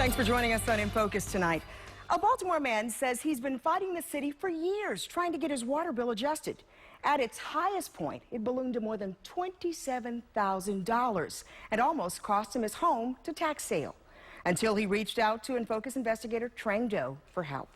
Thanks for joining us on In Focus tonight. A Baltimore man says he's been fighting the city for years trying to get his water bill adjusted. At its highest point, it ballooned to more than $27,000 and almost cost him his home to tax sale. Until he reached out to In Focus investigator Trang Do for help.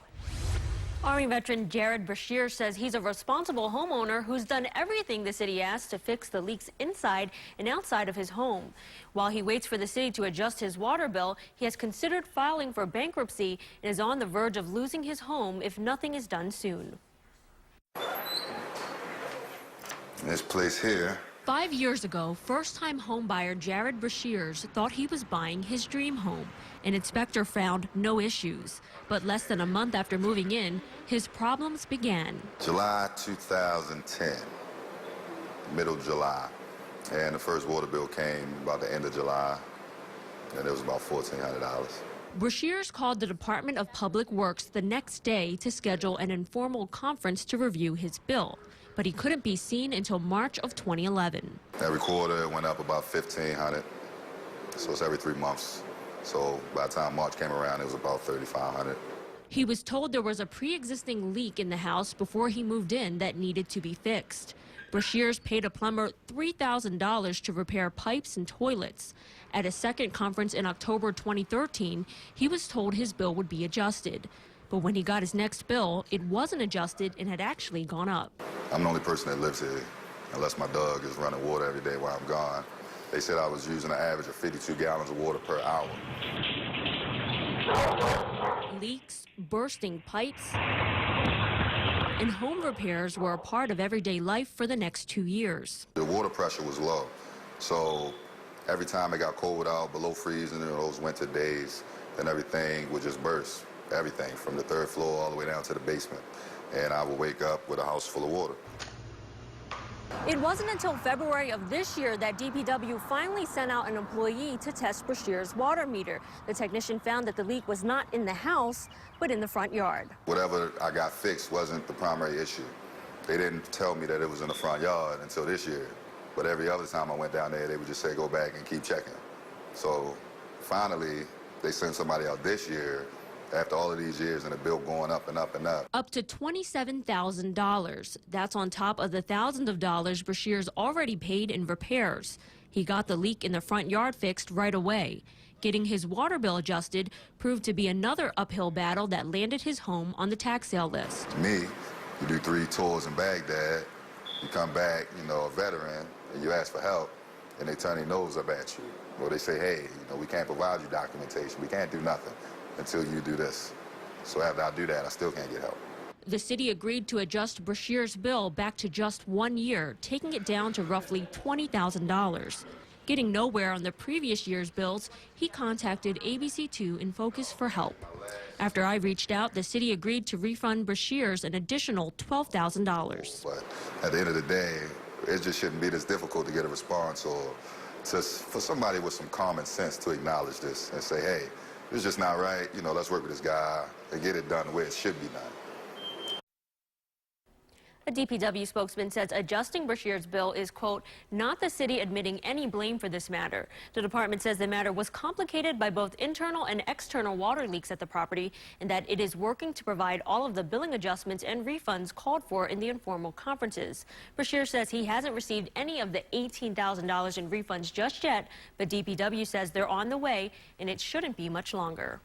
Army veteran Jared Brashear says he's a responsible homeowner who's done everything the city asked to fix the leaks inside and outside of his home. While he waits for the city to adjust his water bill, he has considered filing for bankruptcy and is on the verge of losing his home if nothing is done soon. This place here. 5 years ago, first-time homebuyer Jared Brashear thought he was buying his dream home. An inspector found no issues. But less than a month after moving in, his problems began. July 2010, middle July. And the first water bill came about the end of July, and it was about $1,400. Brashear called the Department of Public Works the next day to schedule an informal conference to review his bill. But he couldn't be seen until March of 2011. Every quarter it went up about $1,500, so it's every 3 months. So by the time March came around, it was about $3,500. He was told there was a pre-existing leak in the house before he moved in that needed to be fixed. Brashear paid a plumber $3,000 to repair pipes and toilets. At a second conference in October 2013, he was told his bill would be adjusted. But when he got his next bill, it wasn't adjusted and had actually gone up. I'm the only person that lives here, unless my dog is running water every day while I'm gone. They said I was using an average of 52 gallons of water per hour. Leaks, bursting pipes, and home repairs were a part of everyday life for the next 2 years. The water pressure was low, so every time it got cold out, below freezing in those winter days, then everything would just burst. Everything from the third floor all the way down to the basement. And I would wake up with a house full of water. It wasn't until February of this year that DPW finally sent out an employee to test Brashear's water meter. The technician found that the leak was not in the house, but in the front yard. Whatever I got fixed wasn't the primary issue. They didn't tell me that it was in the front yard until this year. But every other time I went down there, they would just say, go back and keep checking. So finally, they sent somebody out this year after all of these years and the bill going up and up and up. Up to $27,000. That's on top of the thousands of dollars Brashear already paid in repairs. He got the leak in the front yard fixed right away. Getting his water bill adjusted proved to be another uphill battle that landed his home on the tax sale list. To me, you do 3 tours in Baghdad, you come back, you know, a veteran, and you ask for help, and they turn their nose up at you. Or they say, hey, you know, we can't provide you documentation. We can't do nothing until you do this. So after I do that, I still can't get help. The city agreed to adjust Brashear's bill back to just 1 year, taking it down to roughly $20,000. Getting nowhere on the previous year's bills, he contacted ABC2 In Focus for help. After I reached out, the city agreed to refund Brashear an additional $12,000. But at the end of the day, it just shouldn't be this difficult to get a response, or for somebody with some common sense to acknowledge this and say, hey, it's just not right, you know, let's work with this guy and get it done the way it should be done. A DPW spokesman says adjusting Brashear's bill is, quote, not the city admitting any blame for this matter. The department says the matter was complicated by both internal and external water leaks at the property, and that it is working to provide all of the billing adjustments and refunds called for in the informal conferences. Brashear says he hasn't received any of the $18,000 in refunds just yet, but DPW says they're on the way and it shouldn't be much longer.